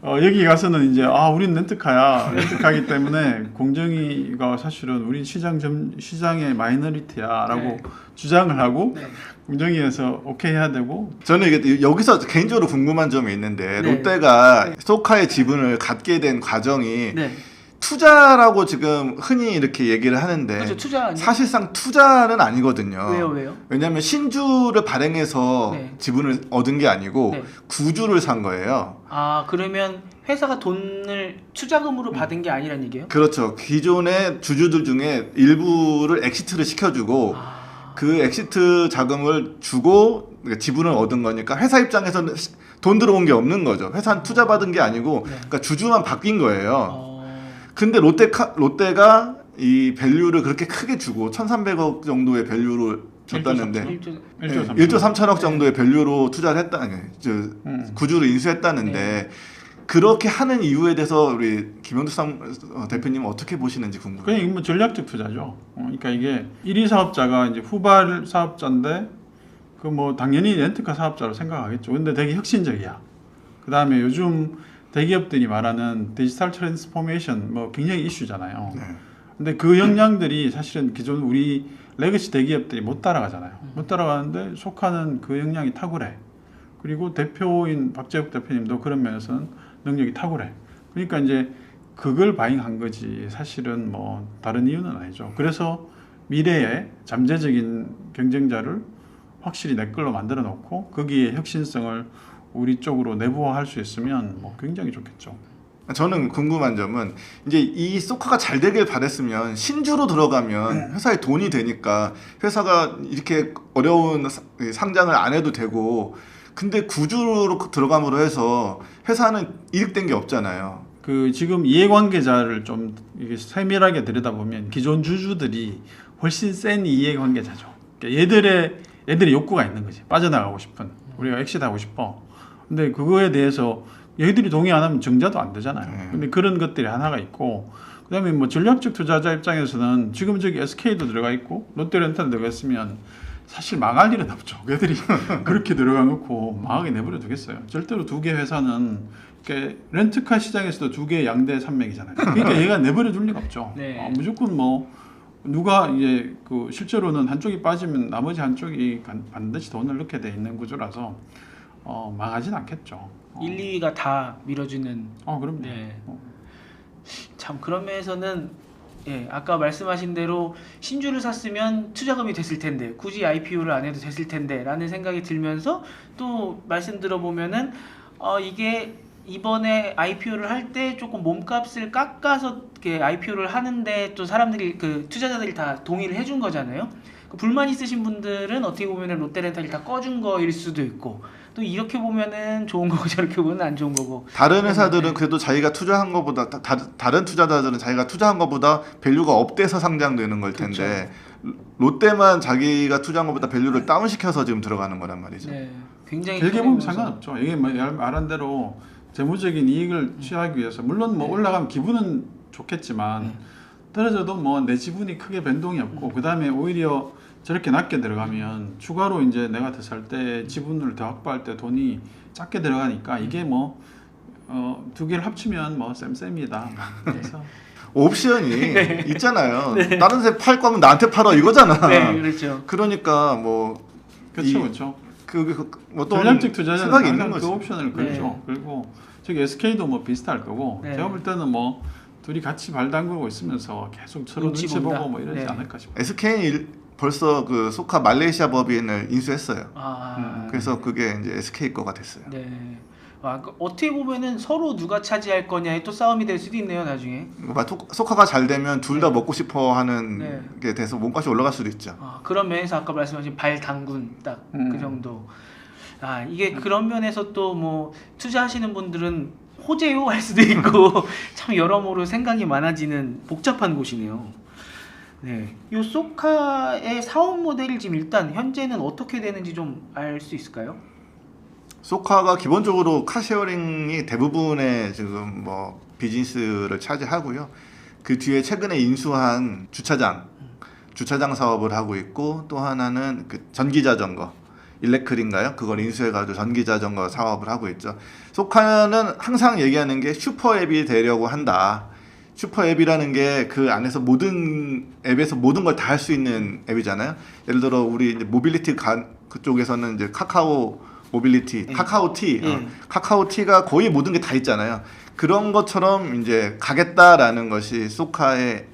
[SPEAKER 1] 여기 가서는 이제 우리는 렌트카야. 렌트카기 때문에 공정위가 사실은 우리 시장의 마이너리티야라고
[SPEAKER 3] 네.
[SPEAKER 1] 주장을 하고
[SPEAKER 3] 네.
[SPEAKER 1] 공정위에서 오케이 해야 되고.
[SPEAKER 2] 저는 이게 여기서 개인적으로 궁금한 점이 있는데
[SPEAKER 3] 네.
[SPEAKER 2] 롯데가 소카의 지분을 갖게 된 과정이
[SPEAKER 3] 네.
[SPEAKER 2] 투자라고 지금 흔히 이렇게 얘기를 하는데
[SPEAKER 3] 그렇죠. 투자 아니에요?
[SPEAKER 2] 사실상 투자는 아니거든요.
[SPEAKER 3] 왜요?
[SPEAKER 2] 왜냐하면 신주를 발행해서
[SPEAKER 3] 네.
[SPEAKER 2] 지분을 얻은 게 아니고
[SPEAKER 3] 네.
[SPEAKER 2] 구주를 산 거예요.
[SPEAKER 3] 그러면 회사가 돈을 투자금으로 받은 게 아니란 얘기예요?
[SPEAKER 2] 그렇죠. 기존의 주주들 중에 일부를 엑시트를 시켜주고 그 엑시트 자금을 주고 지분을 얻은 거니까 회사 입장에서는 돈 들어온 게 없는 거죠. 회사는 투자 받은 게 아니고
[SPEAKER 3] 네.
[SPEAKER 2] 그러니까 주주만 바뀐 거예요. 근데 롯데가 이 밸류를 그렇게 크게 주고 1,300억 정도의 밸류를 줬다는데 1조 3천억 정도의 밸류로 투자를 했다, 구주를 인수했다는데
[SPEAKER 3] 네.
[SPEAKER 2] 그렇게 하는 이유에 대해서 우리 김영두 대표님은 어떻게 보시는지 궁금해요.
[SPEAKER 1] 그냥 이건 뭐 전략적 투자죠. 그러니까 이게 1위 사업자가 이제 후발 사업자인데 그 뭐 당연히 렌트카 사업자로 생각하겠죠. 근데 되게 혁신적이야. 그 다음에 요즘 대기업들이 말하는 디지털 트랜스포메이션 뭐 굉장히 이슈잖아요.
[SPEAKER 2] 네.
[SPEAKER 1] 근데 그 역량들이 사실은 기존 우리 레거시 대기업들이 못 따라가잖아요. 못 따라가는데 속하는 그 역량이 탁월해. 그리고 대표인 박재욱 대표님도 그런 면에서는 능력이 탁월해. 그러니까 이제 그걸 바잉한 거지 사실은 뭐 다른 이유는 아니죠. 그래서 미래에 잠재적인 경쟁자를 확실히 내 걸로 만들어 놓고 거기에 혁신성을 우리 쪽으로 내부화할 수 있으면 뭐 굉장히 좋겠죠.
[SPEAKER 2] 저는 궁금한 점은 이제 이 소카가 잘 되길 바랬으면 신주로 들어가면 회사에 돈이 되니까 회사가 이렇게 어려운 상장을 안 해도 되고 근데 구주로 들어감으로 해서 회사는 이득된 게 없잖아요.
[SPEAKER 1] 그 지금 이해관계자를 좀 이게 세밀하게 들여다보면 기존 주주들이 훨씬 센 이해관계자죠. 그러니까 얘들의 욕구가 있는 거지. 빠져나가고 싶은. 우리가 엑시트하고 싶어. 근데 그거에 대해서 얘들이 동의 안 하면 정자도 안 되잖아요. 근데 그런 것들이 하나가 있고 그다음에 뭐 전략적 투자자 입장에서는 지금 저기 SK도 들어가 있고 롯데렌탈도 들어가 있으면 사실 망할 일은 없죠. 얘들이 그렇게 들어가 놓고 망하게 내버려 두겠어요. 절대로 두 개 회사는 이렇게 렌트카 시장에서도 두 개 양대 산맥이잖아요. 그러니까 얘가 내버려 둘 리가 없죠.
[SPEAKER 3] 네.
[SPEAKER 1] 무조건 뭐 누가 이제 그 실제로는 한쪽이 빠지면 나머지 한쪽이 반드시 돈을 넣게 돼 있는 구조라서 망하진 않겠죠.
[SPEAKER 3] 1, 2위가 다 밀어주는.
[SPEAKER 1] 그럼요.
[SPEAKER 3] 네. 참 그런 면에서는 아까 말씀하신 대로 신주를 샀으면 투자금이 됐을 텐데 굳이 IPO를 안 해도 됐을 텐데 라는 생각이 들면서 또 말씀 들어보면은 이게 이번에 IPO를 할 때 조금 몸값을 깎아서 이렇게 IPO를 하는데 또 사람들이 그 투자자들이 다 동의를 해준 거잖아요. 그 불만 있으신 분들은 어떻게 보면은 롯데렌탈이 다 꺼준 거일 수도 있고 또 이렇게 보면은 좋은 거고 저렇게 보면 안 좋은 거고.
[SPEAKER 2] 다른 회사들은 그래도 자기가 투자한 것보다 다른 투자자들은 자기가 투자한 것보다 밸류가 업돼서 상장되는 걸 텐데 롯데만 자기가 투자한 것보다 밸류를 다운시켜서 지금 들어가는 거란 말이죠.
[SPEAKER 3] 네, 굉장히
[SPEAKER 1] 길게 보면 상관없죠. 이게 말한 대로 재무적인 이익을 취하기 위해서 물론 뭐 올라가면 기분은 좋겠지만 떨어져도 뭐 내 지분이 크게 변동이 없고 그 다음에 오히려 저렇게 낮게 들어가면 추가로 이제 내가 더 살 때 지분을 더 확보할 때 돈이 작게 들어가니까 이게 뭐 두 개를 합치면 뭐 쌤쌤이다. 그래서
[SPEAKER 2] 옵션이 있잖아요. 다른 데 팔 거면 나한테 팔아 이거잖아.
[SPEAKER 3] 네, 그렇죠.
[SPEAKER 2] 그러니까 뭐
[SPEAKER 1] 그렇죠.
[SPEAKER 2] 어떤
[SPEAKER 1] 전략적 투자자는
[SPEAKER 2] 생각이 있는
[SPEAKER 1] 항상
[SPEAKER 2] 거지.
[SPEAKER 1] 그 옵션을 걸죠.
[SPEAKER 3] 네.
[SPEAKER 1] 그리고 저기 SK도 뭐 비슷할 거고
[SPEAKER 3] 네.
[SPEAKER 1] 제가 볼 때는 뭐 둘이 같이 발 담그고 있으면서 계속 서로
[SPEAKER 3] 눈치
[SPEAKER 1] 눈치
[SPEAKER 3] 본다.
[SPEAKER 1] 보고 뭐 이러지
[SPEAKER 3] 네.
[SPEAKER 1] 않을까 싶어요.
[SPEAKER 2] SK는 벌써 그 소카 말레이시아 법인을 인수했어요. 그래서 그게 이제 SK 거가 됐어요.
[SPEAKER 3] 네. 어떻게 보면은 서로 누가 차지할 거냐에 또 싸움이 될 수도 있네요 나중에.
[SPEAKER 2] 소카가 잘 되면 둘 다 먹고 싶어 하는
[SPEAKER 3] 네.
[SPEAKER 2] 게 돼서 몸값이 올라갈 수도 있죠.
[SPEAKER 3] 그런 면에서 아까 말씀하신 발 담근 딱 그 정도. 이게 그런 면에서 또 뭐 투자하시는 분들은 호재요 할 수도 있고 참 여러모로 생각이 많아지는 복잡한 곳이네요. 네. 요 소카의 사업 모델이 지금 일단 현재는 어떻게 되는지 좀 알 수 있을까요?
[SPEAKER 2] 소카가 기본적으로 카쉐어링이 대부분의 지금 뭐 비즈니스를 차지하고요. 그 뒤에 최근에 인수한 주차장 사업을 하고 있고, 또 하나는 그 전기자전거 일렉클인가요? 그걸 인수해가지고 전기자전거 사업을 하고 있죠. 소카는 항상 얘기하는 게 슈퍼앱이 되려고 한다. 슈퍼앱이라는 게 그 안에서 모든 앱에서 모든 걸 다 할 수 있는 앱이잖아요. 예를 들어 우리 이제 모빌리티 그쪽에서는 이제 카카오 모빌리티, 카카오티, 카카오티가 거의 모든 게 다 있잖아요. 그런 것처럼 이제 가겠다라는 것이 소카의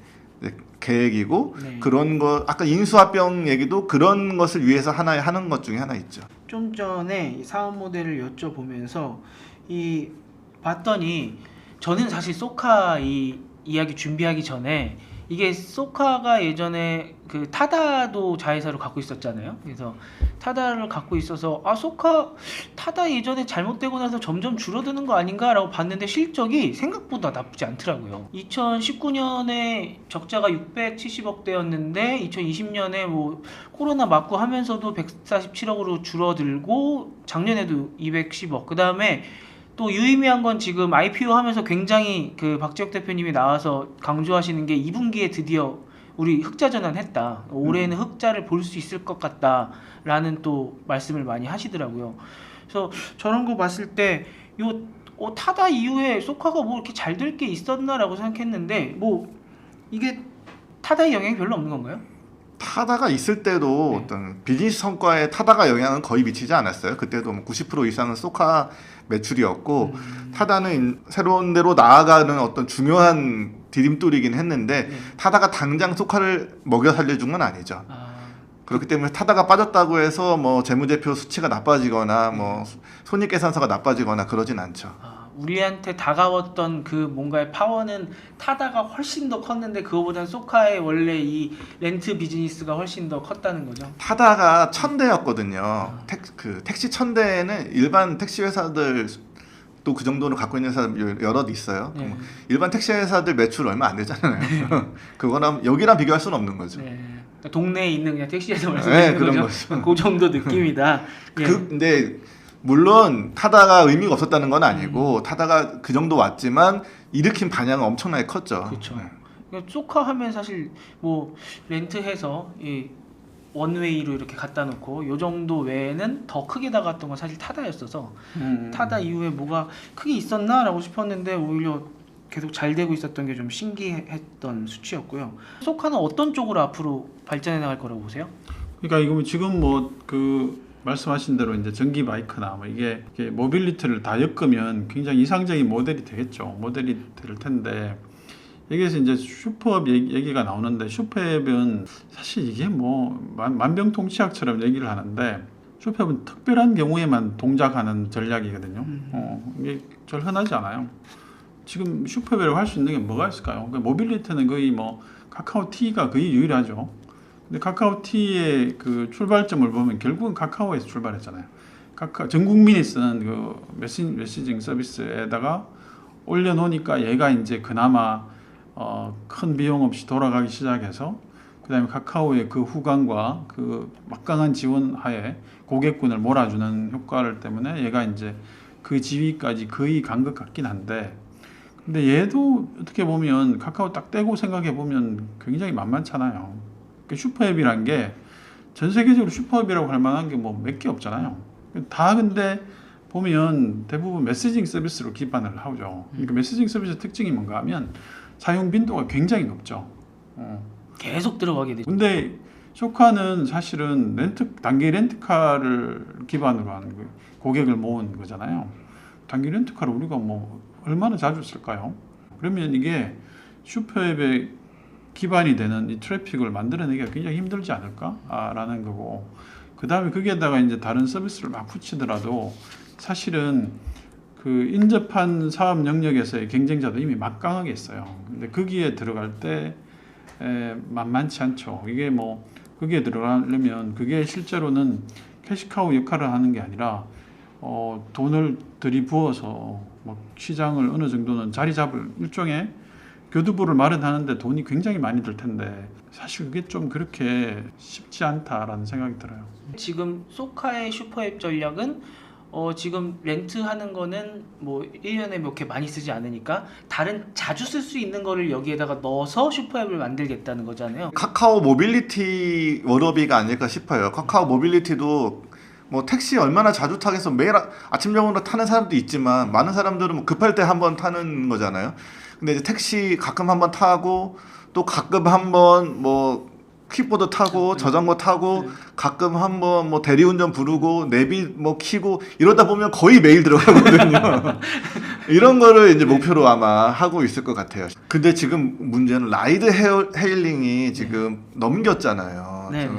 [SPEAKER 2] 계획이고,
[SPEAKER 3] 네.
[SPEAKER 2] 그런 거 아까 인수합병 얘기도 그런 것을 위해서 하는 것 중에 하나 있죠.
[SPEAKER 3] 좀 전에 이 사업 모델을 여쭤보면서 이 봤더니 저는 사실 소카 이 이야기 준비하기 전에 이게 소카가 예전에 그 타다도 자회사를 갖고 있었잖아요. 그래서 타다를 갖고 있어서 소카 타다 예전에 잘못되고 나서 점점 줄어드는 거 아닌가라고 봤는데 실적이 생각보다 나쁘지 않더라고요. 2019년에 적자가 670억대였는데 2020년에 뭐 코로나 맞고 하면서도 147억으로 줄어들고 작년에도 210억. 그다음에 또 유의미한 건 지금 IPO 하면서 굉장히 그 박지혁 대표님이 나와서 강조하시는 게 2분기에 드디어 우리 흑자 전환했다. 올해는 흑자를 볼 수 있을 것 같다라는 또 말씀을 많이 하시더라고요. 그래서 저런 거 봤을 때 타다 이후에 소카가 뭐 이렇게 잘 될 게 있었나라고 생각했는데 뭐 이게 타다의 영향이 별로 없는 건가요?
[SPEAKER 2] 타다가 있을 때도 어떤 비즈니스 성과에 타다가 영향은 거의 미치지 않았어요. 그때도 뭐 90% 이상은 소카 매출이었고, 타다는 새로운 데로 나아가는 어떤 중요한 디딤돌이긴 했는데, 타다가 당장 소카를 먹여 살려준 건 아니죠. 그렇기 때문에 타다가 빠졌다고 해서 뭐 재무제표 수치가 나빠지거나 뭐 손익계산서가 나빠지거나 그러진 않죠.
[SPEAKER 3] 우리한테 다가왔던 그 뭔가의 파워는 타다가 훨씬 더 컸는데 그거보다는 소카의 원래 이 렌트 비즈니스가 훨씬 더 컸다는 거죠.
[SPEAKER 2] 타다가 1000대였거든요. 택시 1000대에는 일반 택시 회사들 또 그 정도로 갖고 있는 회사 여럿 있어요.
[SPEAKER 3] 네.
[SPEAKER 2] 일반 택시 회사들 매출 얼마 안 되잖아요. 그거랑 여기랑 비교할 수는 없는 거죠.
[SPEAKER 3] 네. 그러니까 동네에 있는 그냥 택시에서 말씀드리는
[SPEAKER 2] 그런
[SPEAKER 3] 거죠. 그 정도 느낌이다.
[SPEAKER 2] 근데 물론 타다가 의미가 없었다는 건 아니고, 타다가 그 정도 왔지만 일으킨 반향은 엄청나게 컸죠.
[SPEAKER 3] 그렇죠. 그러니까 소카 하면 사실 뭐 렌트해서 이 원웨이로 이렇게 갖다 놓고 요 정도 외에는 더 크게 나갔던 건 사실 타다였어서 타다 이후에 뭐가 크게 있었나라고 싶었는데 오히려 계속 잘 되고 있었던 게 좀 신기했던 수치였고요. 소카는 어떤 쪽으로 앞으로 발전해 나갈 거라고 보세요?
[SPEAKER 1] 그러니까 이거 지금 뭐 그 말씀하신 대로 이제 전기 바이크나 뭐 이게 모빌리티를 다 엮으면 굉장히 이상적인 모델이 되겠죠. 모델이 될 텐데, 여기에서 이제 슈퍼앱 얘기가 나오는데, 슈퍼앱은 사실 이게 뭐 만병통치약처럼 얘기를 하는데, 슈퍼앱은 특별한 경우에만 동작하는 전략이거든요. 이게 절 흔하지 않아요. 지금 슈퍼앱을 할 수 있는 게 뭐가 있을까요? 모빌리티는 거의 뭐 카카오티가 거의 유일하죠. 근데 카카오티의 그 출발점을 보면 결국은 카카오에서 출발했잖아요. 전 국민이 쓰는 그 메시징 서비스에다가 올려놓으니까 얘가 이제 그나마 큰 비용 없이 돌아가기 시작해서, 그다음에 카카오의 그 후광과 그 막강한 지원 하에 고객군을 몰아주는 효과를 때문에 얘가 이제 그 지위까지 거의 간 것 같긴 한데, 근데 얘도 어떻게 보면 카카오 딱 떼고 생각해 보면 굉장히 만만찮아요. 슈퍼앱이란 게 전 세계적으로 슈퍼앱이라고 할 만한 게 뭐 몇 개 없잖아요. 다 근데 보면 대부분 메시징 서비스로 기반을 하죠. 그러니까 메시징 서비스 특징이 뭔가 하면 사용 빈도가 굉장히 높죠.
[SPEAKER 3] 계속 들어가게 되죠.
[SPEAKER 1] 근데 쇼카는 사실은 단기 렌트카를 기반으로 한 고객을 모은 거잖아요. 단기 렌트카를 우리가 뭐 얼마나 자주 쓸까요? 그러면 이게 슈퍼앱의 기반이 되는 이 트래픽을 만들어내기가 굉장히 힘들지 않을까라는 거고, 그 다음에 거기에다가 이제 다른 서비스를 막 붙이더라도 사실은 그 인접한 사업 영역에서의 경쟁자도 이미 막강하게 있어요. 근데 거기에 들어갈 때 만만치 않죠. 이게 뭐 거기에 들어가려면 그게 실제로는 캐시카우 역할을 하는 게 아니라 돈을 들이부어서 막 시장을 어느 정도는 자리 잡을 일종의 교두보를 마련하는데 돈이 굉장히 많이 들 텐데 사실 그게 좀 그렇게 쉽지 않다라는 생각이 들어요.
[SPEAKER 3] 지금 소카의 슈퍼앱 전략은 지금 렌트하는 거는 뭐 1년에 몇 개 많이 쓰지 않으니까 다른 자주 쓸 수 있는 거를 여기에다가 넣어서 슈퍼앱을 만들겠다는 거잖아요.
[SPEAKER 2] 카카오 모빌리티 워너비가 아닐까 싶어요. 카카오 모빌리티도 뭐 택시 얼마나 자주 타겠어. 매일 아침 저녁으로 타는 사람도 있지만 많은 사람들은 뭐 급할 때 한번 타는 거잖아요. 근데 이제 택시 가끔 한번 타고 또 가끔 한번 뭐 킥보드 타고 자전거 타고 가끔 한번 뭐 대리운전 부르고 내비 뭐 키고 이러다 보면 거의 매일 들어가거든요. 이런 거를 이제 목표로 아마 하고 있을 것 같아요. 근데 지금 문제는 라이드 헤일링이 지금 넘겼잖아요.
[SPEAKER 3] 네.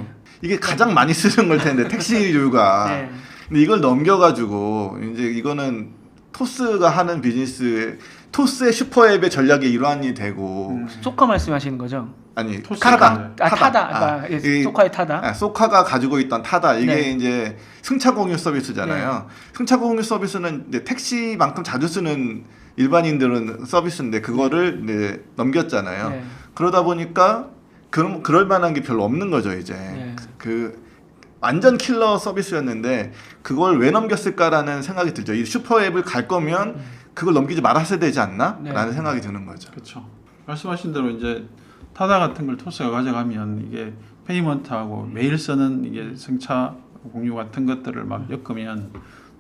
[SPEAKER 2] 이게 가장 많이 쓰는 걸 텐데 택시류가.
[SPEAKER 3] 네.
[SPEAKER 2] 근데 이걸 넘겨가지고 이제 이거는 토스가 하는 비즈니스, 토스의 슈퍼앱의 전략의 일환이 되고
[SPEAKER 3] 소카 말씀하시는 거죠?
[SPEAKER 2] 아니
[SPEAKER 1] 토스가
[SPEAKER 2] 타다.
[SPEAKER 3] 타다.
[SPEAKER 2] 아,
[SPEAKER 3] 그러니까
[SPEAKER 2] 이-
[SPEAKER 3] 소카의 타다.
[SPEAKER 2] 소카가 가지고 있던 타다 이게
[SPEAKER 3] 네.
[SPEAKER 2] 이제 승차 공유 서비스잖아요. 승차 공유 서비스는 이제 택시만큼 자주 쓰는 일반인들은 서비스인데 그거를 이제 넘겼잖아요.
[SPEAKER 3] 네.
[SPEAKER 2] 그러다 보니까 그럴 만한 게 별로 없는 거죠 이제.
[SPEAKER 3] 네.
[SPEAKER 2] 그 완전 킬러 서비스였는데 그걸 왜 넘겼을까라는 생각이 들죠. 이 슈퍼앱을 갈 거면 그걸 넘기지 말았어야 되지 않나?
[SPEAKER 3] 네.
[SPEAKER 2] 라는 생각이 드는 거죠.
[SPEAKER 1] 그렇죠. 말씀하신 대로 이제 타다 같은 걸 토스가 가져가면 이게 페이먼트하고 매일 쓰는 이게 승차 공유 같은 것들을 막 엮으면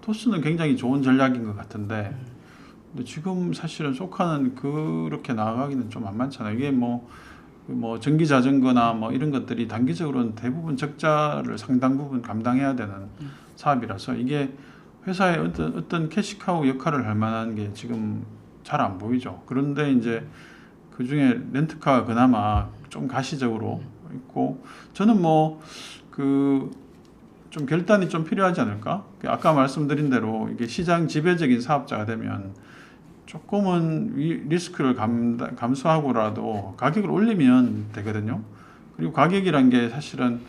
[SPEAKER 1] 토스는 굉장히 좋은 전략인 것 같은데 근데 지금 사실은 소카는 그렇게 나아가기는 좀 만만찮아요. 이게 뭐 전기 자전거나 뭐 이런 것들이 단기적으로는 대부분 적자를 상당 부분 감당해야 되는 사업이라서 이게 회사의 어떤 캐시카우 역할을 할 만한 게 지금 잘 안 보이죠. 그런데 이제 그 중에 렌트카가 그나마 좀 가시적으로 있고 저는 뭐 그 좀 결단이 좀 필요하지 않을까? 아까 말씀드린 대로 이게 시장 지배적인 사업자가 되면 조금은 리스크를 감수하고라도 가격을 올리면 되거든요. 그리고 가격이란 게 사실은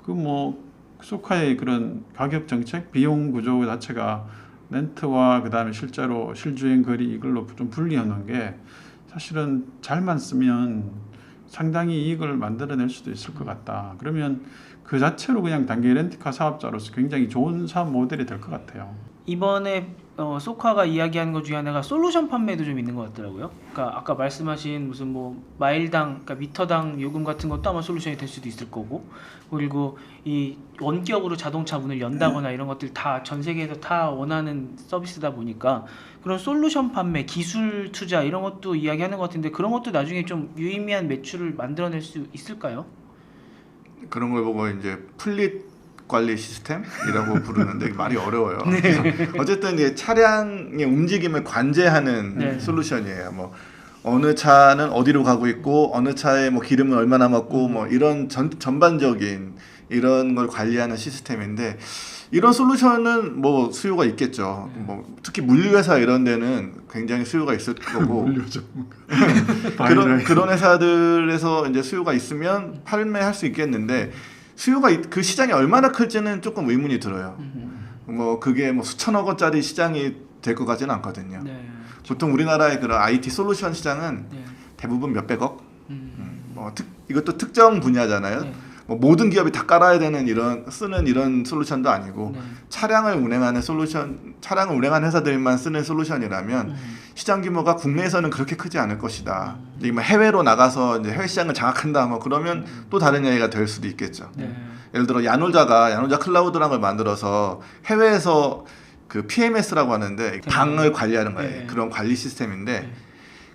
[SPEAKER 1] 그 뭐 소카의 그런 가격 정책, 비용 구조 자체가 렌트와 그다음에 실제로 실주행 거리 이걸로 좀 분리해 놓은 게 사실은 잘만 쓰면 상당히 이익을 만들어낼 수도 있을 것 같다. 그러면 그 자체로 그냥 단기 렌트카 사업자로서 굉장히 좋은 사업 모델이 될 것 같아요.
[SPEAKER 3] 이번에 소카가 이야기하는 것 중에 하나가 솔루션 판매도 좀 있는 것 같더라고요. 그러니까 아까 말씀하신 무슨 뭐 마일당, 그러니까 미터당 요금 같은 것도 아마 솔루션이 될 수도 있을 거고, 그리고 이 원격으로 자동차 문을 연다거나 이런 것들 다 전 세계에서 다 원하는 서비스다 보니까 그런 솔루션 판매, 기술 투자 이런 것도 이야기하는 것 같은데 그런 것도 나중에 좀 유의미한 매출을 만들어낼 수 있을까요?
[SPEAKER 2] 그런 걸 보고 이제 플릿 관리 시스템이라고 부르는데 말이 어려워요. 어쨌든 이제 차량의 움직임을 관제하는
[SPEAKER 3] 네.
[SPEAKER 2] 솔루션이에요. 뭐 어느 차는 어디로 가고 있고 어느 차에 뭐 기름을 얼마나 먹고 뭐 이런 전반적인 이런 걸 관리하는 시스템인데 이런 솔루션은 뭐 수요가 있겠죠. 뭐 특히 물류회사 이런 데는 굉장히 수요가 있을 거고 그런 회사들에서 이제 수요가 있으면 판매할 수 있겠는데 수요가 그 시장이 얼마나 클지는 조금 의문이 들어요. 뭐 그게 뭐 수천억 원짜리 시장이 될 것 같지는 않거든요.
[SPEAKER 3] 네.
[SPEAKER 2] 보통 우리나라의 그런 IT 솔루션 시장은
[SPEAKER 3] 네.
[SPEAKER 2] 대부분 몇백억. 이것도 특정 분야잖아요.
[SPEAKER 3] 네.
[SPEAKER 2] 뭐 모든 기업이 다 깔아야 되는 쓰는 이런 솔루션도 아니고
[SPEAKER 3] 네.
[SPEAKER 2] 차량을 운행하는 회사들만 쓰는 솔루션이라면 시장 규모가 국내에서는 그렇게 크지 않을 것이다. 이게 뭐 해외로 나가서 이제 해외 시장을 장악한다 뭐 그러면 또 다른 얘기가 될 수도 있겠죠.
[SPEAKER 3] 네.
[SPEAKER 2] 예를 들어 야놀자 클라우드라는 걸 만들어서 해외에서 그 PMS라고 하는데 방을 관리하는 거예요.
[SPEAKER 3] 네.
[SPEAKER 2] 그런 관리 시스템인데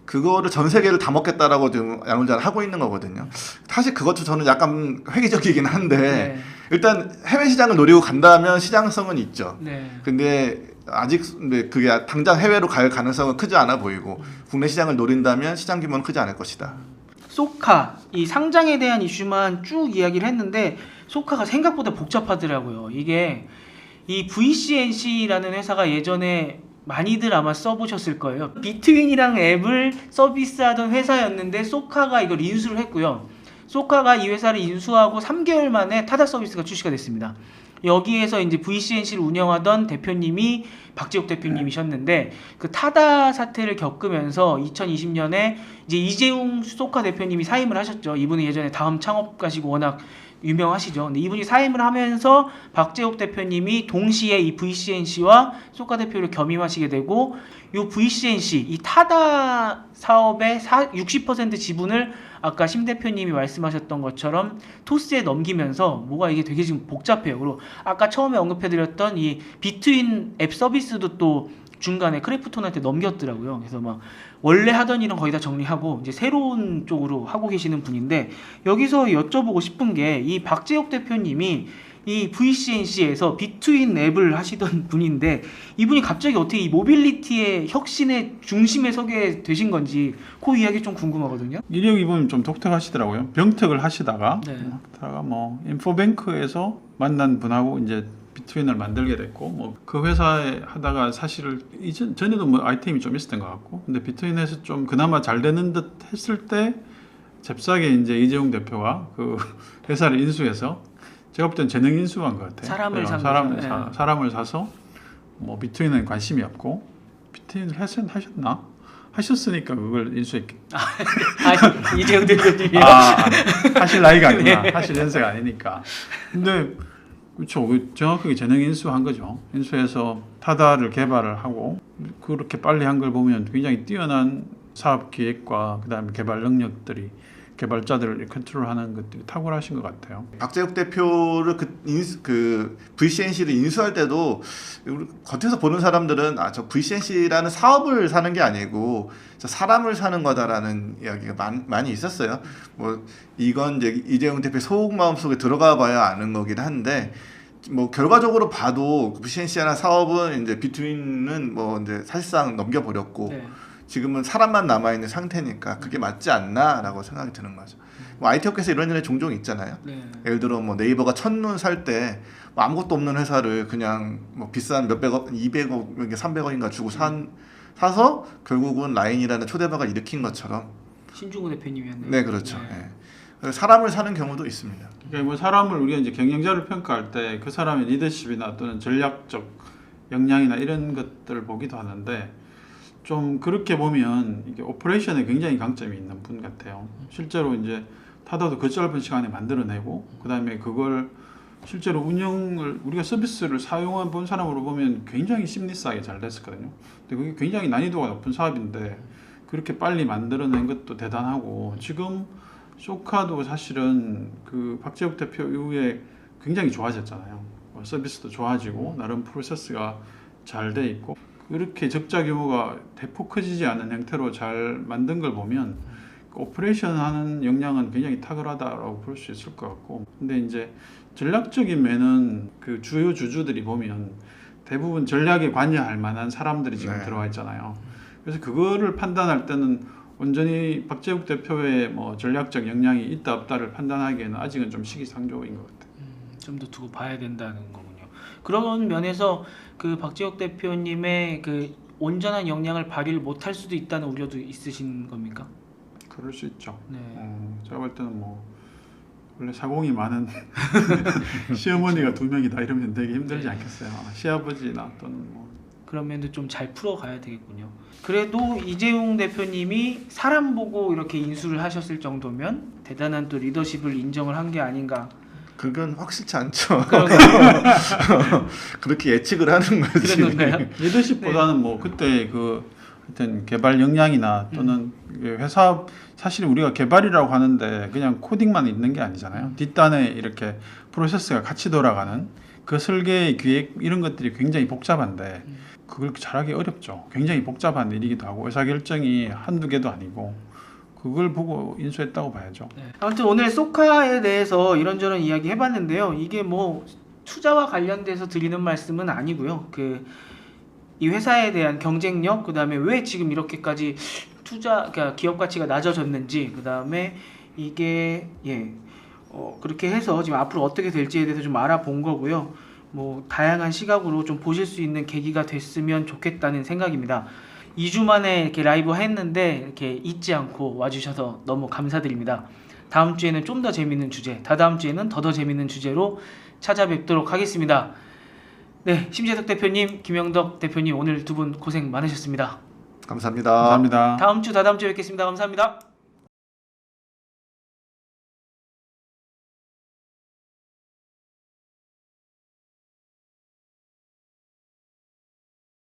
[SPEAKER 2] 그거를 전 세계를 다 먹겠다라고 지금 야놀자는 하고 있는 거거든요. 사실 그것도 저는 약간 회의적이긴 한데
[SPEAKER 3] 네.
[SPEAKER 2] 일단 해외 시장을 노리고 간다면 시장성은 있죠.
[SPEAKER 3] 네.
[SPEAKER 2] 근데 아직 그게 당장 해외로 갈 가능성은 크지 않아 보이고 국내 시장을 노린다면 시장 규모는 크지 않을 것이다.
[SPEAKER 3] 소카 이 상장에 대한 이슈만 쭉 이야기를 했는데 소카가 생각보다 복잡하더라고요. 이게 이 VCNC라는 회사가 예전에 많이들 아마 써보셨을 거예요. 비트윈이랑 앱을 서비스하던 회사였는데 소카가 이걸 인수를 했고요. 소카가 이 회사를 인수하고 3개월 만에 타다 서비스가 출시가 됐습니다. 여기에서 이제 VCNC를 운영하던 대표님이 박재욱 대표님이셨는데 그 타다 사태를 겪으면서 2020년에 이제 이재용 소카 대표님이 사임을 하셨죠. 이분은 예전에 다음 창업가시고 워낙 유명하시죠. 근데 이분이 사임을 하면서 박재욱 대표님이 동시에 이 VCNC와 소카 대표를 겸임하시게 되고 이 VCNC 이 타다 사업의 60% 지분을 아까 심 대표님이 말씀하셨던 것처럼 토스에 넘기면서 뭐가 이게 되게 지금 복잡해요. 그리고 아까 처음에 언급해드렸던 이 비트윈 앱 서비스도 또 중간에 크래프톤한테 넘겼더라고요. 그래서 막 원래 하던 일은 거의 다 정리하고 이제 새로운 쪽으로 하고 계시는 분인데 여기서 여쭤보고 싶은 게 이 박재욱 대표님이 이 VCNC에서 비트윈 앱을 하시던 분인데 이분이 갑자기 어떻게 이 모빌리티의 혁신의 중심에 서게 되신 건지 그 이야기 좀 궁금하거든요.
[SPEAKER 1] 이력이 보면 좀 독특하시더라고요. 병특을 하시다가
[SPEAKER 3] 네.
[SPEAKER 1] 뭐 인포뱅크에서 만난 분하고 이제 비트윈을 만들게 됐고 뭐 그 회사에 하다가 사실 이전 전에도 뭐 아이템이 좀 있었던 것 같고 근데 비트윈에서 좀 그나마 잘 되는 듯 했을 때 잽싸게 이제 이재용 대표가 그 회사를 인수해서 제가 볼 땐 재능 인수한 것 같아요.
[SPEAKER 3] 사람을 산 거죠.
[SPEAKER 1] 사람을 사서 뭐 비트윈은 관심이 없고 비트윈을 하셨나? 하셨으니까 그걸 인수했겠.
[SPEAKER 3] 이재용 대표님이요?
[SPEAKER 1] 하실 나이가 아니구나. 하실 연세가 아니니까. 근데 그렇죠. 정확하게 재능 인수한 거죠. 인수해서 타다를 개발을 하고 그렇게 빨리 한 걸 보면 굉장히 뛰어난 사업 기획과 그다음에 개발 능력들이 개발자들을 컨트롤하는 것들이 탁월하신 것 같아요.
[SPEAKER 2] 박재욱 대표를 그 VCNC를 인수할 때도 겉에서 보는 사람들은 저 VCNC라는 사업을 사는 게 아니고 저 사람을 사는 거다라는 이야기가 많이 있었어요. 뭐 이건 이제 이재용 대표 속마음 속에 들어가 봐야 아는 거긴 한데 뭐 결과적으로 봐도 VCNC라는 사업은 이제 비트윈은 뭐 이제 사실상 넘겨버렸고.
[SPEAKER 3] 네.
[SPEAKER 2] 지금은 사람만 남아있는 상태니까 그게 맞지 않나라고 생각이 드는 거죠. 뭐 IT 업계에서 이런 일이 종종 있잖아요.
[SPEAKER 3] 네.
[SPEAKER 2] 예를 들어 뭐 네이버가 첫눈 살 때 뭐 아무것도 없는 회사를 그냥 뭐 비싼 몇백억, 200억, 300억인가 주고 사서 결국은 라인이라는 초대박을 일으킨 것처럼.
[SPEAKER 3] 신중호 대표님이었네요.
[SPEAKER 2] 네, 그렇죠. 네. 사람을 사는 경우도 있습니다.
[SPEAKER 1] 그러니까 뭐 사람을 우리가 이제 경영자를 평가할 때 그 사람의 리더십이나 또는 전략적 역량이나 이런 것들을 보기도 하는데. 좀 그렇게 보면 이게 오퍼레이션에 굉장히 강점이 있는 분 같아요. 실제로 이제 타다도 그 짧은 시간에 만들어내고 그다음에 그걸 실제로 운영을 우리가 서비스를 사용해 본 사람으로 보면 굉장히 심리싸게 잘 됐었거든요. 근데 그게 굉장히 난이도가 높은 사업인데 그렇게 빨리 만들어낸 것도 대단하고 지금 소카도 사실은 그 박재욱 대표 이후에 굉장히 좋아졌잖아요. 서비스도 좋아지고 나름 프로세스가 잘 돼 있고 이렇게 적자 규모가 대폭 커지지 않은 형태로 잘 만든 걸 보면 오퍼레이션 하는 역량은 굉장히 탁월하다라고 볼 수 있을 것 같고 근데 이제 전략적인 면은 그 주요 주주들이 보면 대부분 전략에 관여할 만한 사람들이 지금 들어와 있잖아요. 그래서 그거를 판단할 때는 온전히 박재욱 대표의 뭐 전략적 역량이 있다 없다를 판단하기에는 아직은 좀 시기상조인 것 같아요.
[SPEAKER 3] 좀 더 두고 봐야 된다는 거군요. 그런 면에서 그 박재욱 대표님의 그 온전한 역량을 발휘를 못할 수도 있다는 우려도 있으신 겁니까?
[SPEAKER 1] 그럴 수 있죠.
[SPEAKER 3] 네.
[SPEAKER 1] 제가 볼 때는 뭐 원래 사공이 많은 시어머니가 2명이다 이러면 되게 힘들지 않겠어요. 시아버지나 또는 뭐
[SPEAKER 3] 그런 면도 좀 잘 풀어가야 되겠군요. 그래도 이재용 대표님이 사람 보고 이렇게 인수를 하셨을 정도면 대단한 또 리더십을 인정을 한 게 아닌가.
[SPEAKER 2] 그건 확실치 않죠. 그렇게 예측을 하는 거지.
[SPEAKER 3] 그런가요?
[SPEAKER 1] 리더십보다는 뭐 그때 그 하여튼 개발 역량이나 또는 회사 사실 우리가 개발이라고 하는데 그냥 코딩만 있는 게 아니잖아요. 뒷단에 이렇게 프로세스가 같이 돌아가는 그 설계 기획 이런 것들이 굉장히 복잡한데 그걸 잘하기 어렵죠. 굉장히 복잡한 일이기도 하고 의사결정이 한두 개도 아니고 그걸 보고 인수했다고 봐야죠.
[SPEAKER 3] 네. 아무튼 오늘 소카에 대해서 이런저런 이야기 해봤는데요. 이게 뭐 투자와 관련돼서 드리는 말씀은 아니고요. 이 회사에 대한 경쟁력, 그 다음에 왜 지금 이렇게까지 그러니까 기업 가치가 낮아졌는지, 그 다음에 이게 그렇게 해서 지금 앞으로 어떻게 될지에 대해서 좀 알아본 거고요. 뭐 다양한 시각으로 좀 보실 수 있는 계기가 됐으면 좋겠다는 생각입니다. 2주 만에 이렇게 라이브 했는데 이렇게 잊지 않고 와주셔서 너무 감사드립니다. 다음 주에는 좀 더 재밌는 주제, 다다음 주에는 더 재밌는 주제로 찾아뵙도록 하겠습니다. 네, 심재덕 대표님, 김영덕 대표님 오늘 두 분 고생 많으셨습니다.
[SPEAKER 2] 감사합니다.
[SPEAKER 1] 감사합니다.
[SPEAKER 3] 다음 주, 다다음 주에 뵙겠습니다. 감사합니다.